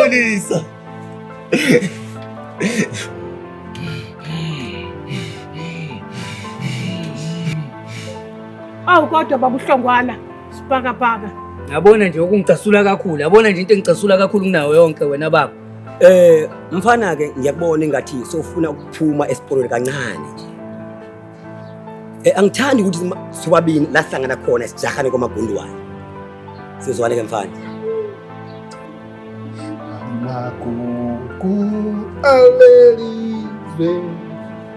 Ngiyaxolisa. Awu kodwa baba uhlongwana sibhakabhaka. Yabona nje ukungicasula kakhulu. Yabona nje into engicasula kakhulu kunayo yonke wena baba. Mfana ke ngiyakubona engathi sofuna ukuphuma esiporweni kancane nje. Angithandi ukuthi sobabini la sihlangana khona sijahane kwamagundwane. Sizwane ke mfana. Amagugu alelizwe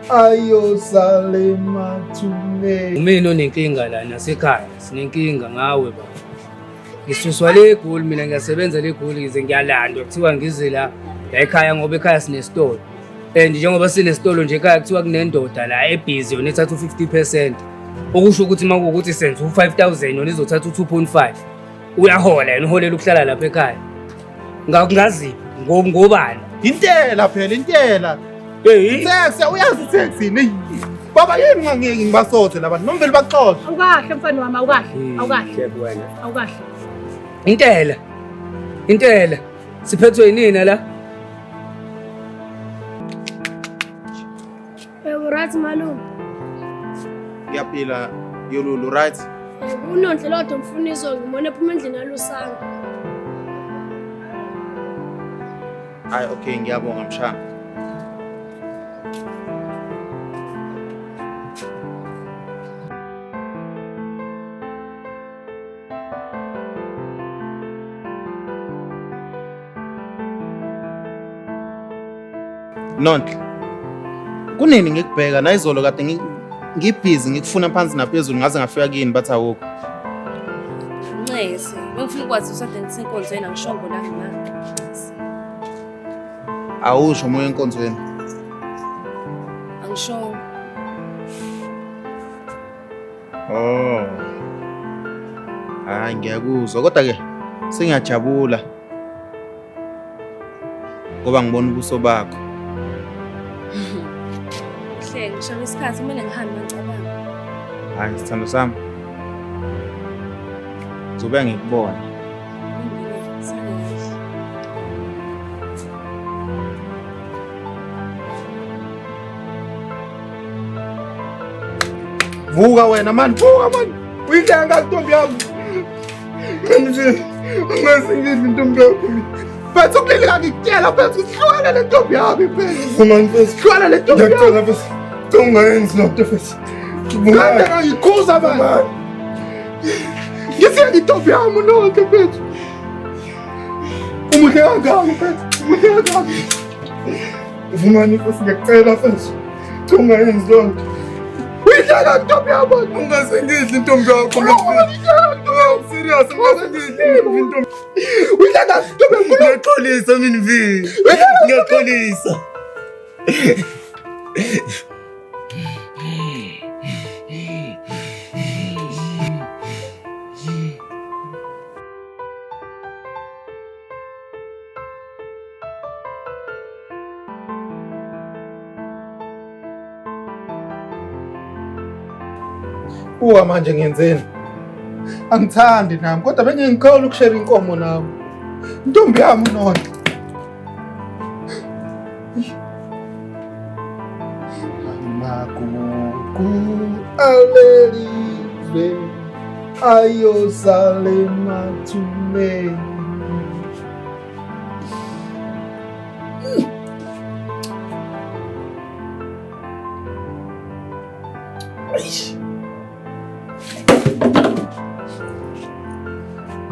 ayosale mathune. Mina onenkinga la nasekhaya. Sinenkinga ngawe baba. Ngisuswa le goal mina ngiyasebenza le goal ngize ngiyalandwa kuthiwa ngize la ekhaya ngoba ekhaya sinesitolo. Njengoba sinesitolo nje ekhaya kuthiwa kunendoda la ebusy yona ethatha u50%. Okusho ukuthi makuwukuthi senze u5000 yona izothatha u2.5. Uyahola yena uholela ukuhlala lapha ekhaya. Ngakungazi ngobani? Intela phela intela. Sex uyazi sex ni. Baba yini ngangeke ngibasothe labantu noma vele baxoxe. Awukahle mfana wami awukahle. Wena. Awukahle. Intela. Siphethwe yinina la. Right malume. Ngiyaphila yolulu right. Unondle lodwa mfuniso ngimone ephuma endlini yalusanga. Hayi okay ngiyabonga mshana. Nonhle. Kunini ngikubheka na izolo kade ngibhizi ngikufuna phansi naphezulu ngaze ngafika kini bathi awukho. Ncese, bengifuna ukwazi usade ngisenkonzweni angishongo la ngimanga. Awusho moya enkonzweni. Angishongo. Oh. Hayi ngiyakuzwa kodwa ke sengiyajabula. Ngoba ngibona ubuso bakho. Ngishaya isikhathi kumele ngihambe ngicabanga. Hayi sithando sami. Zobe ngikubona. Vuka wena man, vuka man. Uyidanga ntombi yami. Ngithi ungasingidli ntombi yakho. Bathi ukulila ngikutshela bathi usihlwana le ntombi yami phela. Man bese hlwana le ntombi yami. Ngiyacela bese ungayenzi lokho bese. Ngibona ngikhuza man. Ngisiya ntombi yami nonke bese. Umuhle kangaka bese. Umuhle kangaka. Vumani bese ngiyacela bese. Ungayenzi lokho. Uyidlala ntombi yami. Ungasengidli ntombi yakho. Serious ungasengidli ntombi. Uyidlala ntombi yakho. Ngiyaxolisa mina mvi. Ngiyaxolisa. Uwa manje ngiyenzeni? Angithandi nami kodwa bengingikhola ukushare inkomo nawe. Ntombi yami nonke. Amagugu alelizwe ayosale mathune.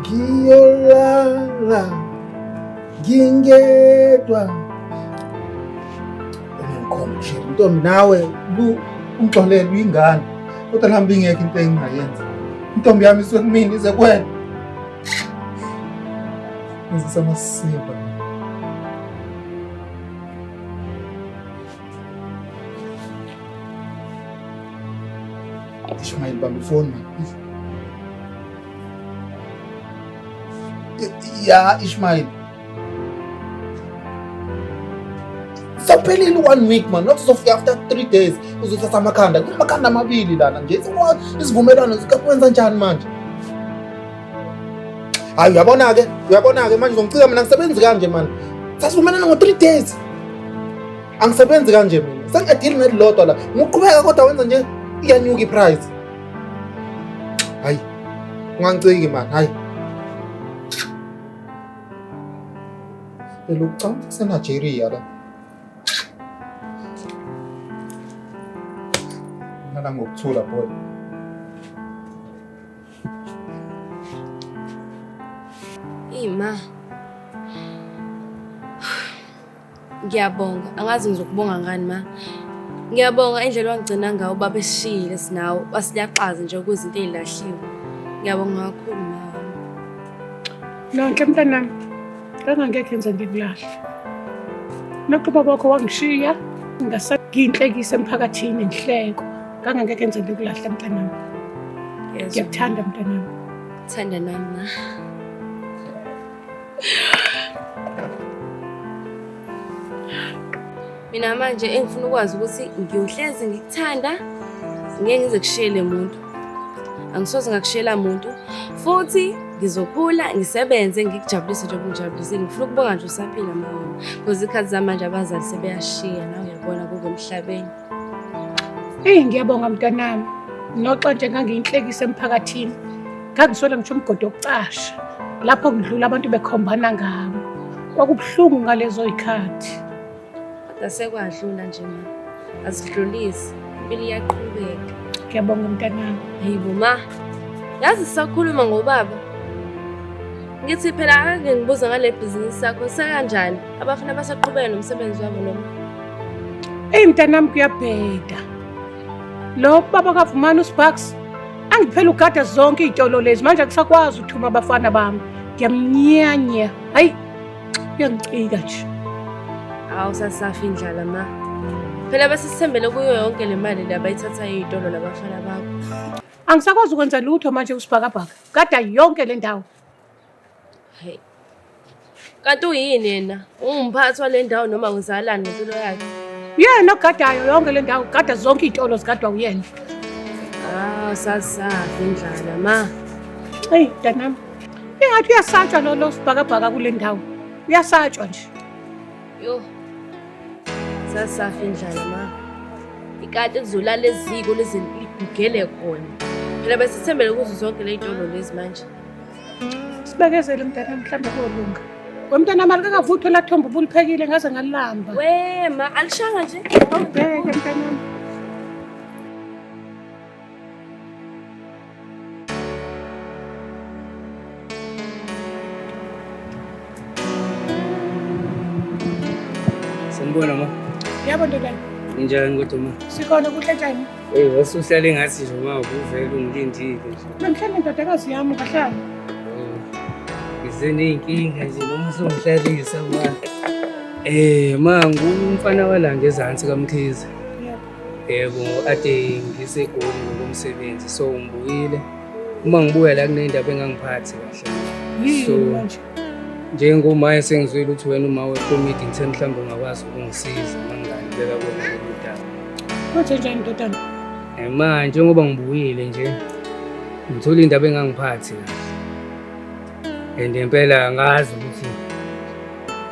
Ngiyolala ngingedwa ngikhombishe ntombi nawe ungixolele uyingane kodwa lamba ingeke into engingayenza intombi yami isuke kumina ize kuwena ngizisa masiba Ishmael bamba ifoni ya Ishmael saphelile 1 week man not sofika after 3 days uzothatha amakhanda amabili lana nje isivumelwano sikakwenza njani manje Hayi uyabona-ke manje uzongicika mina ngisebenzi kanje mani. Sasivumelana ngo-3 days. Angisebenzi kanje mina. Sengideal nelilodwa la. Ngiqhubeka kodwa wenza nje iyanyuka iprice. Hayi. Ungangiciki mani, hayi. Lo ucanga kuseNigeria la. Nala ngokuthula boy. Ima. Ngiyabonga, angazi ngizokubonga ngani ma. Ngiyabonga indlela wangigcina ngawo baba esishiyile sinawo, wasiyaqhaza nje ukuzinto ezilahliwe. Ngiyabonga kakhulu ma. Nonke mntanami. Ngangeke ngenze ngikulahle. Nakuba bakho wangishiya, ngasagiyinhlekisa emphakathini enhleko. Ngangeke ngenze ngikulahle mntanami. Ngiyakuthanda mntanami. Thanda nami ma. Mina manje engifuna ukwazi ukuthi ngiyohlezi ngikuthanda, ngeke ngize kushiyele umuntu. Angisoze ngakushiyela umuntu. Futhi ngizokhula ngisebenze ngikujabulise nje ngijabulise. Ngifuna ukubonga nje usaphila mama. Because ikhathi zamanje abazali sebeyashiya nawe uyabona kukomhlabeni. Ngiyabonga mntanami. Noxa nje ngangiyinhlekisa emphakathini. Ngangisola ngisho umgodi wokucasha. Lapho kudlula abantu bekhombana ngami. Kwakubuhlungu ngalezo ikhathi. Asekwadlula nje mina. Asidlulisi. Impilo iyaqhubeka. Ngiyabonga mntanami. Hayibo ma. Yazi sisakhuluma ngobaba. Ngithi phela ake ngibuza ngale business yakho sekanjani? Abafuna basaqhubeka nomsebenzi wabo noma? Mntanami kuyabheda. Lo baba kavumana uSparks angiphela ugada zonke izitolo lezi manje akusakwazi ukuthuma abafana bami. Ngiyamnyanya. Hayi. Uyangicika nje. Awu sasafa indlala ma. Phela basisithembele kuyo yonke le mali labayithatha izitolo labafana bakho. Angisakwazi ukwenza lutho manje usibhakabhaka. Gada yonke le ndawo. Hey. Kanti uyini yena? Ungumphathi wale ndawo noma ngizalani ngempilo yakhe? Yena ogadayo yonke le ndawo, gada zonke izitolo zigadwa uyena. Sasafa indlala ma. Hey, mntanami. Ingathi uyasatshwa lo sibhakabhaka kule ndawo. Uyasatshwa nje. Yo. Sasafa indlala ma. Ikati kuzolala eziko lezinigugele khona. Phela besithembele kuzo zonke le izitolo lezi manje. Sibekezele mntanami mhlambe kolunga. Wemntanami alikakavuthwa la thombo ubuliphekile ngaze ngalilamba. Ma alishanga nje. Awubheke mntanami. Sanibona ma. Yabo ndodana. Njani kodwa ma? Sikhona kuhle njani? Wasuhlale ngathi nje ma uvela ungilindile nje. Namhlanje ndodakazi yami kahlala. Ngizeneyinkinga nje noma usongihlalisa ma. Ma ngumfana walanga ezantsi kaMkhize. Yebo ade ngisegoli ngokomsebenzi so ngibuyile. Uma ngibuya la kunendaba engangiphathi kahle. So njengomaye sengizwile ukuthi wena uma wekomiti ngithe mhlawumbe ungakwazi ukungisiza mangani beka kona indaba. Kuthe njani ndodana? Manje ngoba ngibuyile nje ngithola indaba engangiphathi kahle. And impela angazi ukuthi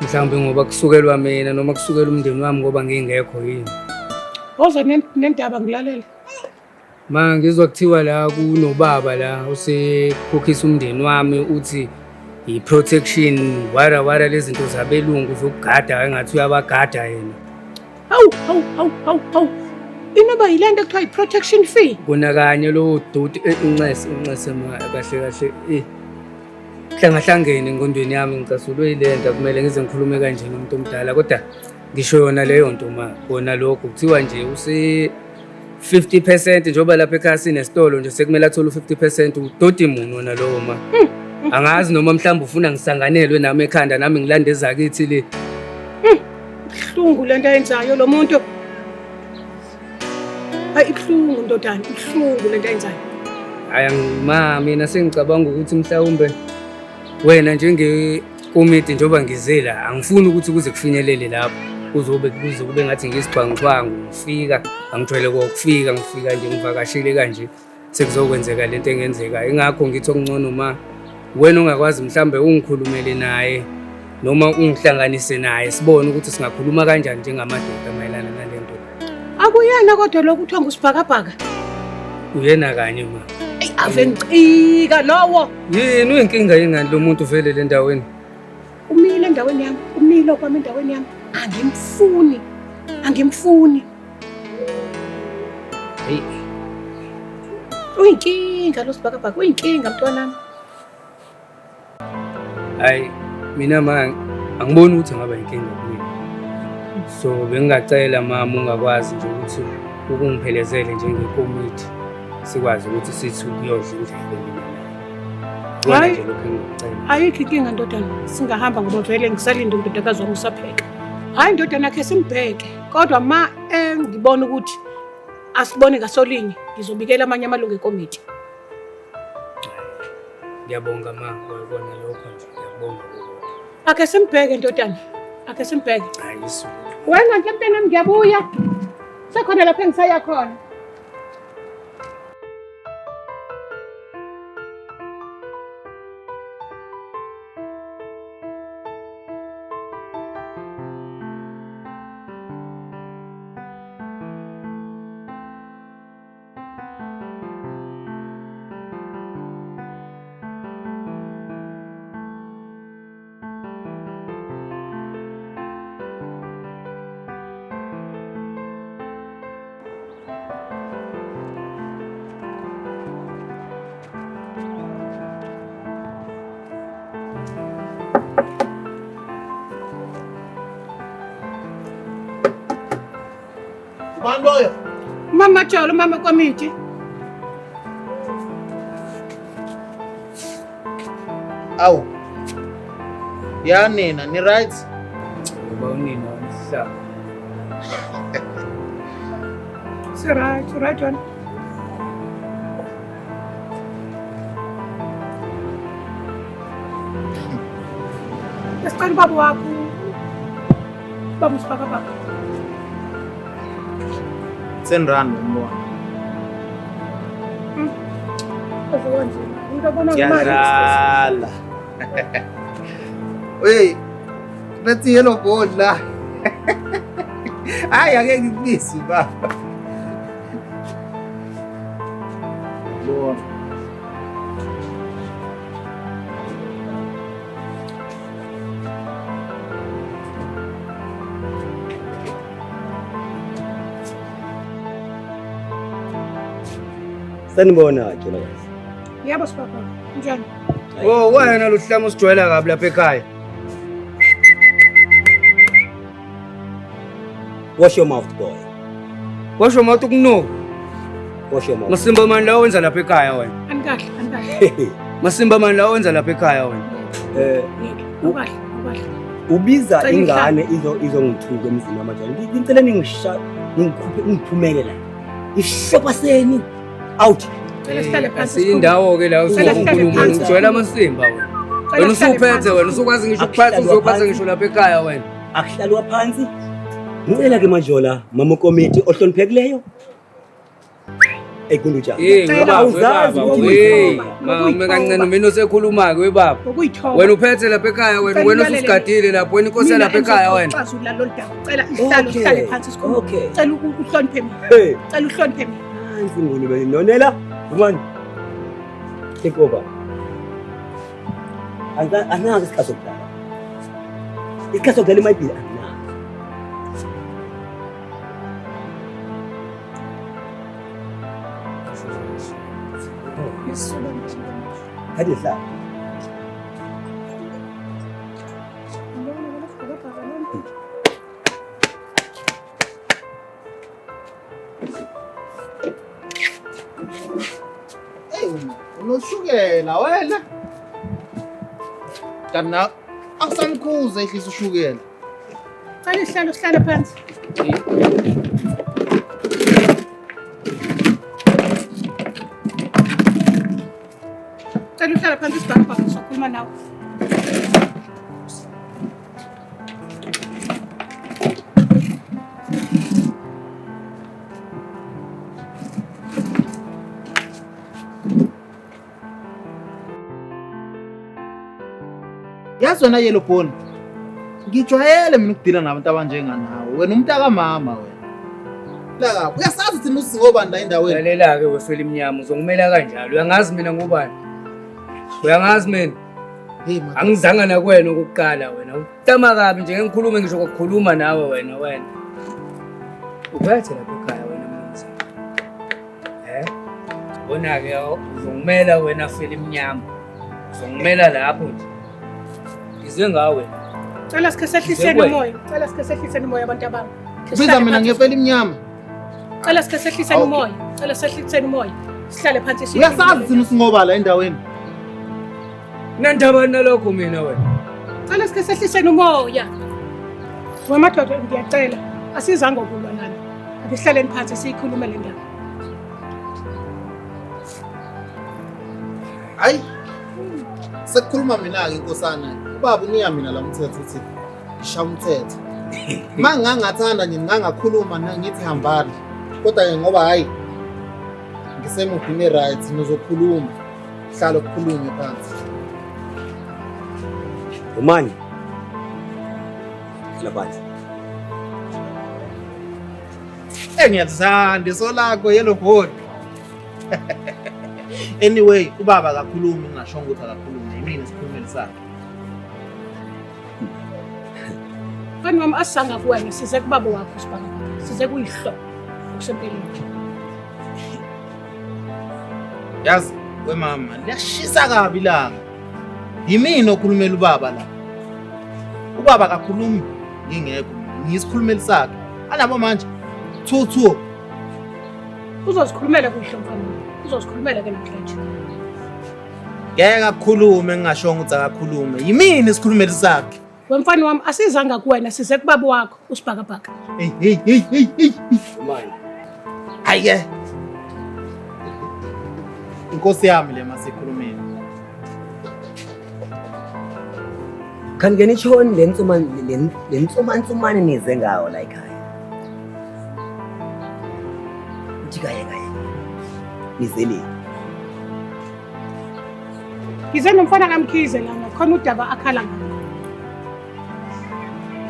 mhlawumbe ngoba kusukelwa mina noma kusukela umndeni wami ngoba ngingekho yini. Woza nendaba ngilalela. Ma ngizwa kuthiwa la kunobaba la usekhokhisa umndeni wami uthi i-protection wara lezi zinto zabelungu zokugada engathi uyabagada yena. Hawu. Inoba yilento ekuthiwa i-protection fee. Kona kanye lo doti unxese ma kahle hlangahlangene engqondweni yami ngicasulwe ilento kumele ngize ngikhulume kanje nomuntu omdala kodwa ngisho yona leyo nto ma kona lokho kuthiwa nje use 50% njoba lapha ekhaya sinesitolo nje sekumele athole u50% udoti muno wona lowo ma. Angazi noma mhlawumbe ufuna ngisanganelwe nami ekhanda nami ngilande ezakithi le. Ihlungu lento ayenzayo lo muntu. Hayi ihlungu ndodana, ihlungu lento ayenzayo. Hayi ma mina sengicabanga ukuthi mhlawumbe wena njengekomiti njoba ngizela angifuni ukuthi kuze kufinyelele lapho kuze kube ngathi ngisibhangqwangu ngifika angithwele kokufika ngifika nje ngivakashile kanje sekuzokwenzeka lento engenzeka ingakho ngithi okungcono ma wena ungakwazi mhlambe ungikhulumele naye noma ungihlanganise naye sibone ukuthi singakhuluma kanjani njengamadoda mayelana nalento. Akuyena kodwa lokhu kuthiwa ngusibhakabhaka. Uyena kanye ma. Ave ngicika lowo. Yini uyinkinga yengani lo muntu vele le ndaweni? Umile endaweni yami, umile okwami endaweni yami. Angimfuni. Hey. Uyinkinga lo sibhakabhaka, uyinkinga mntwanami. Hayi mina ma angiboni ukuthi ngaba inkinga kuye. So bengingacela mama ungakwazi nje ukuthi ukungiphelezele njengekomiti sikwazi ukuthi sithi kuyodla indlela mina. Hayi nje lokho engicela. ayikho inkinga ndodana, singahamba ngoba vele ngisalinde undodakazi wami usapheka. Hayi ndodana yakhe simbheke, kodwa ma ngibona ukuthi asibone ngasolinye ngizobikela amanye amalungu ekomiti. Ngiyabonga ma ngoyibona lokho nje ngiyabonga lokho. Ake simbheke ndodana, ake simbheke. Hayi isu. Wena nje mntanami ngiyabuya. Sekhona lapha engisaya khona. Bandoya. Mama Cholo, mama komiti. Awu. Ya nina, ni right? Ngoba unina wamhlaba. Right one. Esicela ubaba wakho. Baba usibhakabhaka. Senrand mbona. Azokwenza. Into abona ngemali. Yazala. Hey. Bethi yellow board la. Hayi ake ngibisi baba. Bona. Sanibona Jolakazi. Yebo sibaba. Njani? Oh wena lo hlamo sijwayela kabi lapha ekhaya. Wash your mouth boy. Washo mawuthi ukunuka. Wash your mouth. Masimba mani la wenza lapha ekhaya wena. Anikahle. Masimba mani la wenza lapha ekhaya wena. Ukahle. Ubiza ingane izongithuka emzini wamajani. Ngicela ningiphumele la. Ishopa seni. Out. Cela sihlale phansi. Asiyindawo ke la usukhuluma ngijwayela amasimba wena. Wena usuphethe wena usukwazi ngisho ukuphatha uzophatha ngisho lapha ekhaya wena. Akuhlalwa phansi. Ngicela ke majola mama komiti ohloniphekileyo. Ekunduja. Baba. Mama kancane mina osekhuluma ke webaba. Wena uphethe lapha ekhaya wena ususigadile lapho wena inkosi lapha ekhaya wena. Xazula lo daba. Cela ihlale phansi sikhuluma. Okay. Cela uhloniphe mina. Cela uhloniphe mina. Phansi ngulube nonela. Umani. Take over. Angazi isikhathi sokudlala. Isikhathi sokudlala imayibhili angazi. Hadi hlala. Unoshukela wena. Kana akusanikhuze ehlisa ushukela. Cela uhlale phansi. Cela uhlale phansi sibhakabhaka sokhuluma nawe. yazi wena yellow bone ngijwayele mina ukudila nabantu abanjenganawe wena umntaka mama wena la uyasazi thina usingobani la endaweni lalela ke wefela imnyama uzongimela kanjalo uyangazi mina ngubani uyangazi mina hey man angizanga nakwena ukuqala wena utama kabi nje ngikhulume ngisho ukukhuluma nawe wena uphethe lapha ekhaya wena mnumzane bona ke uzongimela wena fela imnyama uzongimela lapho nje ngizwe ngawe Cela sikhe sehliseni umoya. Cela sikhe sehliseni umoya abantu abami. biza mina ngiyefela imnyama Cela sikhe sehliseni umoya. Cela sehliseni umoya. Sihlale phansi siye. uyasazi thina usingoba la endaweni nandaba nalokho mina wena Cela sikhe sehliseni umoya. Wamadoda ngiyacela asizange ukulwa nani. Asihlaleni phansi siyikhulume le ndaba. hayi sekukhuluma mina ke inkosana ubaba unika mina la umthetho uthi sha umthetho mangangathanda nje ngangakhuluma ngithi hambani kodwa ke ngoba hayi ngisemudini right nizokhuluma hlala ukukhulume phansi umani laphansi ngiyazithanda isolakho yellow bone anyway ubaba akakhulumi ngingashongo ukuthi akakhulumi yimina isikhulumeli sakhe Fani wami asanga kuwena size kubaba wakho sibaba. Size kuyihlo kusempeleni. yazi wemama liyashisa kabi langa yimina okhulumela ubaba la ubaba akakhulumi ngingekho ngisikhulumeli sakhe anabo manje thu Uzozikhulumela kuyihlo mfana. Uzozikhulumela ke namhlanje. ngeke akukhulume ngingashongo ukuthi akakhulume yimina isikhulumeli sakhe Wemfana wami asizanga kuwena size kubaba wakho usibhakabhaka. hey umani hayi inkosi yami le masikhulumeni kanti ke nitshoni le ntsumantsumane nize ngawo la ekhaya njikaye nizeli Ngize nomfana kaMkhize lana khona udaba akhala ngalo.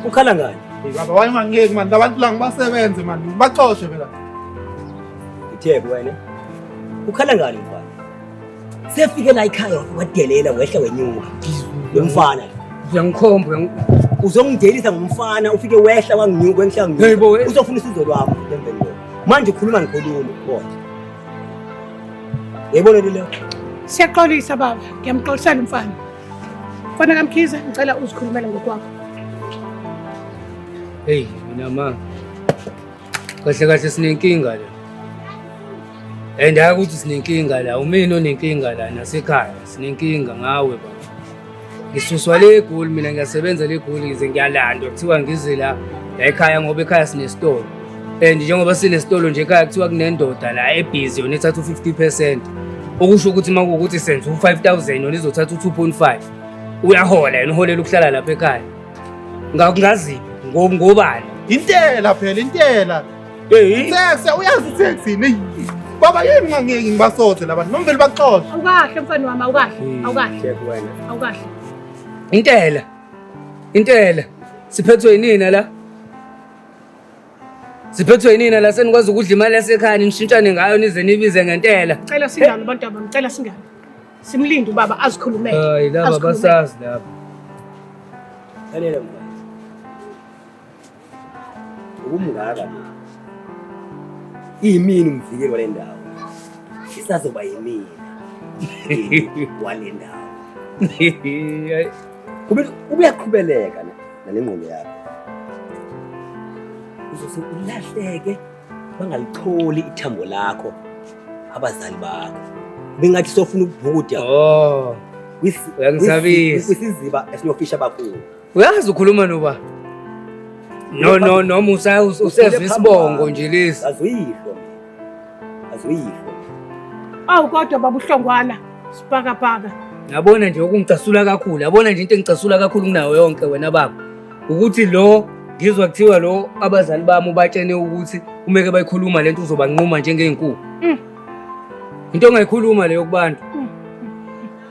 ukhala ngani baba wani mangeke manje abantu la ngibasebenze manje baxoshwe phela itheke wena ukhala ngani mfana sefike la ekhaya wadelela wehla wenyuka lo mfana uyangikhomba uzongidelisa ngomfana ufike wehla wanginyuka wehla Hey, bo, nginyuka uzofuna isizo lwami emveni lo manje ukhuluma ngikhuluma bona yebona lelo Siyaxolisa baba, ngiyamxolisana umfana. Mfana kaMkhize ngicela uzikhulumele ngokwakho. hey mina ma kahle sinenkinga la and ukuthi sinenkinga la umina onenkinga la nasekhaya sinenkinga ngawe baba ngisuswa le egoli mina ngiyasebenza le egoli ngize ngiyalandwa kuthiwa ngize la ekhaya ngoba ekhaya sinesitolo and njengoba sinesitolo nje ekhaya kuthiwa kunendoda la ebhizi yona ethatha 50% okusho ukuthi makuwukuthi senze u5000 yona izothatha u2.5 uyahola yena uholela ukuhlala lapha ekhaya ngakungazi ngobani intela phela intela hey taxi uyazi taxi ne baba yini ngangeke ngibasothe labantu noma vele baxoxe Awukahle mfana wami awukahle. Awukahle. itheke wena Awukahle. intela siphethwe yinina la senikwazi ukudla imali yasekhaya nishintshane ngayo nize nibize ngentela Cela singalo abantu abami, cela singalo. Simlinde ubaba azikhulumele. hayi laba Azikhulumele. basazi lapha lalela mfana ukumngaka yimini umvikeli wale ndawo isazoba yimini wale ndawo kube uyaqhubeleka nale ngqondo yakho uzose ulahleke bangalitholi ithambo lakho abazali bakho bengathi sofuna ukubhukuda uyangisabisa kwisiziba esinofisha bakhulu uyazi ukhuluma noba no musa usezwe isibongo nje lesi azuyihlo Awu kodwa baba uhlongwana sibhakabhaka. yabona nje okungicasula kakhulu yabona nje into engicasula kakhulu kunayo yonke wena baba ukuthi lo ngizwa kuthiwa lo abazali bami ubatshene ukuthi umeke bayikhuluma lento uzobanquma njengeenkukhu into ongayikhuluma leyo kubantu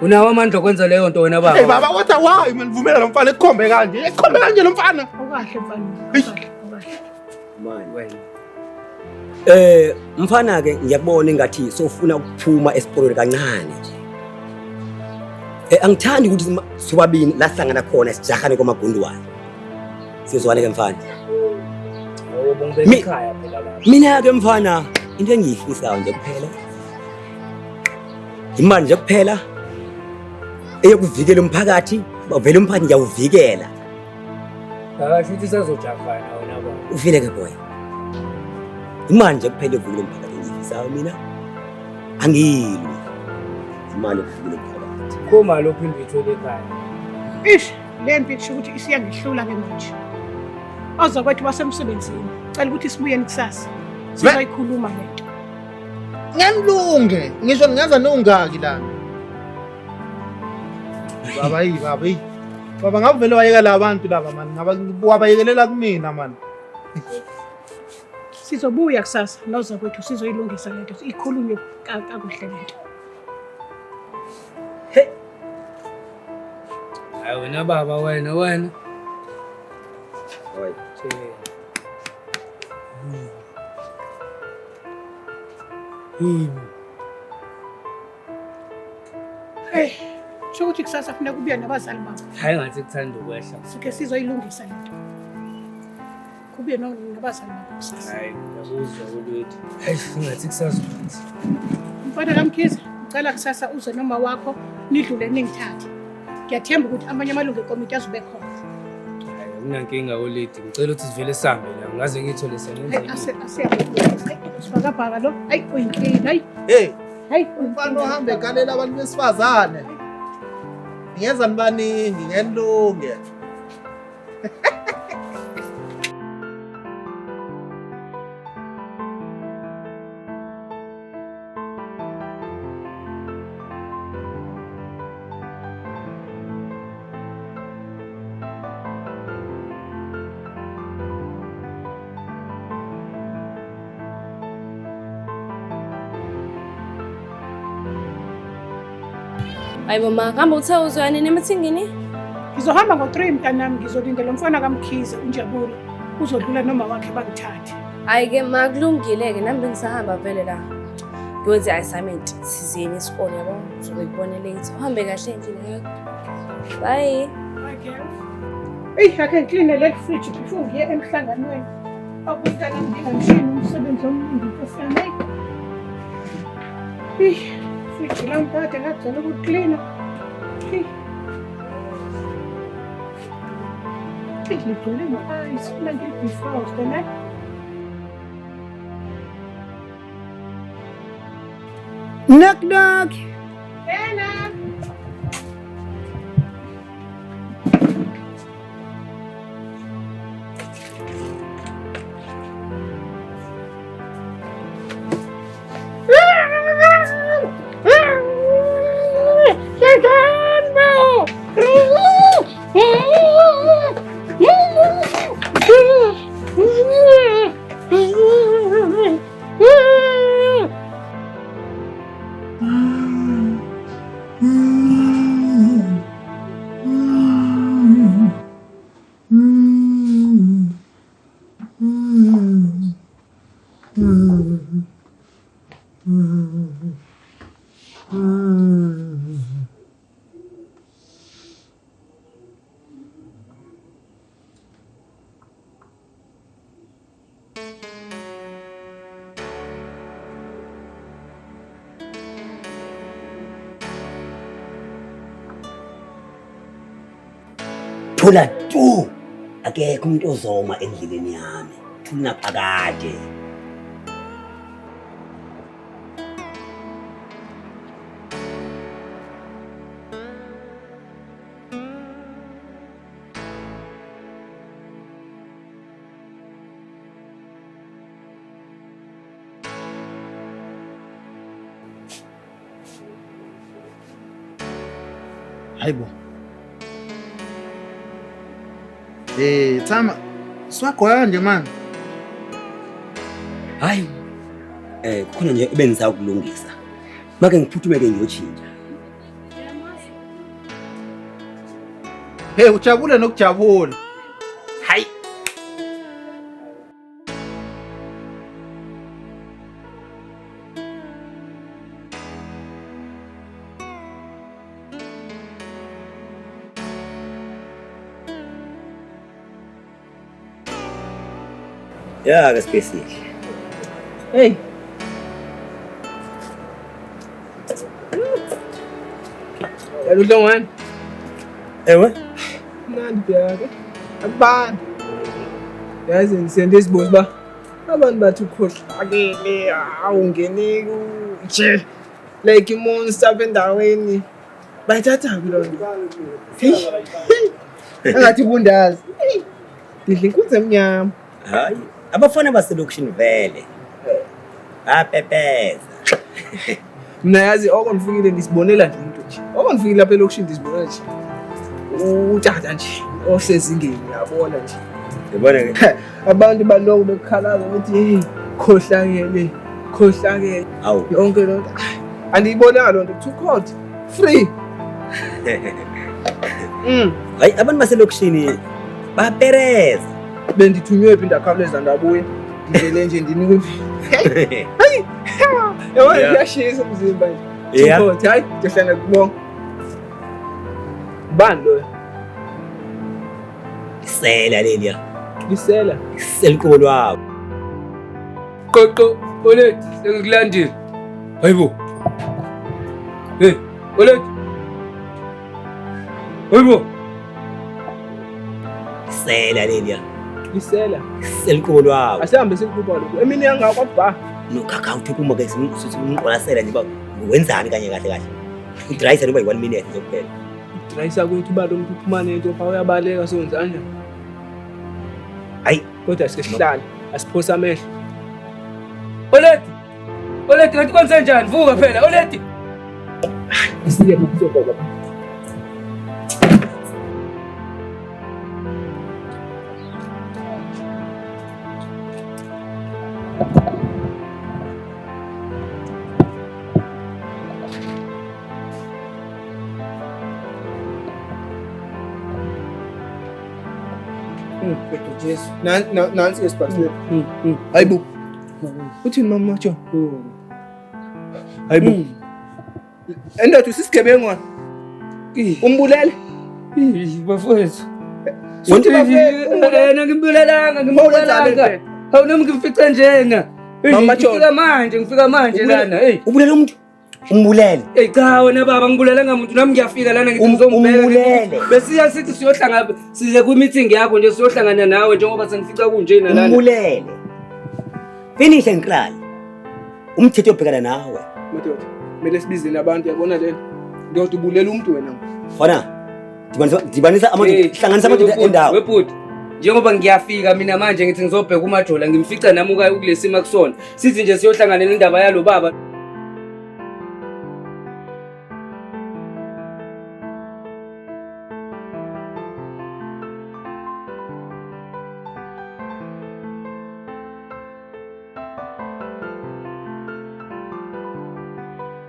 Unawo amandla okwenza leyo nto wena baba. Hey baba, what a why man, vumela lo mfana ekhombe kanje. Ekhombe kanje lo mfana. Awukahle mfana. Awukahle. Manje wena. Mfana ke ngiyakubona ngathi sofuna ukuphuma esiporweni kancane nje. Angithandi ukuthi sobabini la hlangana khona sijahane kwamagundwane. Sizwane ke mfana. Ekhaya phela la. Mina ke mfana into engiyifisayo nje kuphela. Imali nje kuphela. Eyokuvikela umphakathi, bavela umphakathi ngiyawuvikela. Akashithi sazojafana wena baba. Ufile ke boy. Imali nje kuphela evikela umphakathi ngiyifisayo mina. Angilwi. Imali evikela umphakathi. Khoma lokho indithole ekhaya. Ish, le mpi kusho ukuthi isiyangihlula ke manje. Ozakwethu basemsebenzini. Cela ukuthi sibuyeni kusasa. Sizoyikhuluma lento. Ngiyanilunge, ngisho ngingenza nongaki la. Baba. Baba ngavele wayeka labantu laba man. Wabayekelela kumina man. Sizobuya kusasa nozakwethu sizoyilungisa lento. Ikhulunywe kakuhle lento. Hey. Hayi wena baba wena. Oy. Hey, shokuthi kusasa kufuneka kubuye nabazali bakho. Hayi ngathi kuthanda ukwehla. Sike sizoyilungisa lento. Kubuye nabazali bakho kusasa. Hayi ngiyakuzwa ukuthi. Hayi ngathi kusasa ukuthi. Mfana kaMkhize, ngicela kusasa uze noma wakho nidlule ningithathe. Ngiyathemba ukuthi amanye amalungu ekomiti azobe khona. Hayi unankinga olidi. Ngicela ukuthi sivele sambe la. Ngaze ngithole senenzile. Sifaka bhaka lo. Hayi uyinkinga. Hayi. Hey, Hayi umfana ohambe ekalela abantu besifazane. Ngiyeza nibaningi, ngiyanilunge. Hayibo ma, ngihamba uthe uzwane nemathingini? Ngizohamba ngo3 mntanami ngizolindela umfana kaMkhize unjabule. Uzodlula noma wakhe bangithathe. Hayi ke ma kulungile ke nami bengisahamba vele la. Ngiwenze assignment sizeni isikole yabo. Uzobona later. Uhambe kahle endlini yakho. Bye. Hey, ake ngikline le fridge before ngiye emhlanganweni. Akutana ngingangishini umsebenzi omningi nkosiyami. Hey, fridge la ngikade ngajela ukuklina. Hey. Ngigcwele ngo-ice, funa ngi-defrost, ne? Knock knock. Yena. Thula tu. Akekho umuntu ozoma endleleni yami. Thula phakade. Hayibo. Thama, swakho kanje man. Hayi. Kukhona nje ebenzisa ukulungisa. Make ngiphuthumeke ngiyochinja. Hey, ujabule nokujabula. Hayi. Ya, ke spesial. Hey. Yaludlo ngani? Ewe. Mnandi phela. Abantu. Yazi ngisende isibuzo ba. Abantu bathi ukhohlakele awungene nje. Like imonster apha endaweni. Bayithatha lo nto. Angathi bundazi. Ngidla inkunzi emnyama. Hayi, abafana baselokishini vele. Apepeza. Mina yazi okongifikile ndisibonela nje into nje. Okongifikile lapha elokishini ndisibonela nje. Utata nje osezingeni yabona nje. Yabona ke. Abantu baloko bekhalaza ukuthi hey khohlakele. Awu. Yonke lo nto. Andiyibonanga lo nto to court free. Hayi, abantu baselokishini bapereza. Bendithunywe phi ndakhawuleza ndabuya. Ngivele nje ndinikwe. Hayi. Yabona yashisa umzimba nje. To court hayi ngihlala kubonga. Bani lo? Isela leliya. Lisela. Iselikolo wabo. Qoqo, Olet, sengikulandile. Hayibo. Hey, Olet. Hayibo. Isela leliya. Lisela. Iselikolo wabo. Asihambe sikuba lokho. Emini yangakwabha. Nokhakawuthi kuma ke simqwalasela nje ba wenzani kanye kahle kahle. Udrayisa noba yi1 minute nje kuphela. Udrayisa kwethu ba lo muntu uphuma nento pha uyabaleka sonza kanjani? Hayi, kodwa sike sihlale asiphosa amehlo. Olet, ngathi kwenze njani? Vuka phela, Olet. Isiye ukuzobaba. Jesu. Nansi esipasile. Hayibo. Uthini mama macho? Hayibo. Endathi usisigebengu. Umbulele? Bafowethu. Uthi bafowethu, yena ngimbulalanga. Awunami ngimfica njena. Ngifika manje lana. Hey, ubulela umuntu. Umbulele. Hey cha wena baba ngibulalanga umuntu nami ngiyafika lana ngithi ngizombheka. Umbulele. Besiya sithi siyohlangana size ku meeting yakho nje siyohlangana nawe njengoba sengifica kunje nalana. Umbulele. Finish and cry. Umthetho obhekana nawe. Madoda, kumele sibize nabantu yabona lena. Ngiyothi ubulela umuntu wena. Fana. Dibanisa amanje hlanganisa amanje endawo. Webhuti. Njengoba ngiyafika mina manje ngithi ngizobheka umajola ngimfica nami ukulesima kusona. Sithi nje siyohlangana nendaba yalo baba.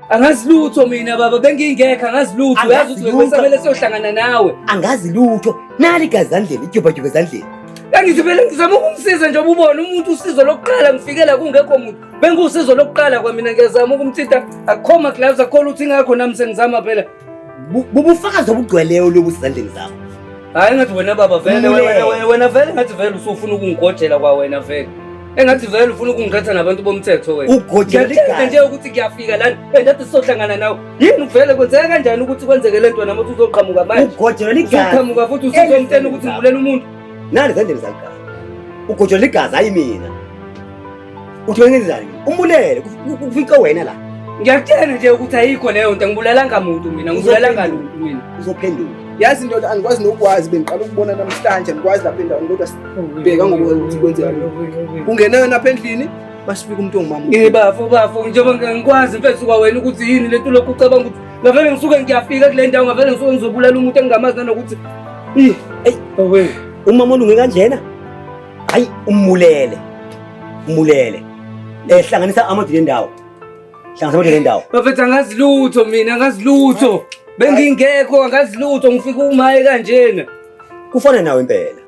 Angazi lutho mina baba bengingekho angazi lutho uyazi ukuthi besamele siyohlangana nawe angazi lutho nali gazandleni ityobhatyobha ezandleni angithi vele ngizama ukumsiza nje ubone umuntu usizo lokuqala ngifikela kungekho umuntu bengusizo lokuqala kwamina ngiyazama ukumthitha akhoma gloves akhola uthi ngakho nami sengizama phela bubufakazi obugcweleyo lobu sizandleni zakho hayi ngathi wena baba vele wena vele ngathi vele usufuna ukungigojela kwa wena vele engathi vele ufuna ukungithatha nabantu bomthetho wena ugojela igazi nje ukuthi ngiyafika lana endathi sizohlangana nawe yini vele kwenzeka kanjani ukuthi kwenzeke lento nami uthi uzoqhamuka manje ugojela igazi uzoqhamuka futhi usizomtshela ukuthi ngibulela umuntu nani izandleni zakho ugojela igazi hayi mina uthi wenzani umbulele kufika wena la ngiyakutshela nje ukuthi ayikho leyo nto ngibulalanga muntu mina ngibulalanga lutho mina uzophendula yazi into angikwazi nokwazi bengiqala ukubona namhlanje ngikwazi lapha endaweni kodwa sibheka ngoba ukuthi kwenzeka ungena wena lapha endlini masifika umuntu ongimama bafo njengoba ngikwazi mfethu kwa wena ukuthi yini lento lokhu ucabanga ukuthi ngavele ngisuke ngiyafika kule ndawo ngavele ngisuke ngizobulala umuntu engingamazi nanokuthi hey umama olunge kanjena hayi umbulele hlanganisa amadile endawo bafethu angazi lutho mina angazi lutho bengingekho angazi lutho ngifika umaye kanjena kufana nawe impela.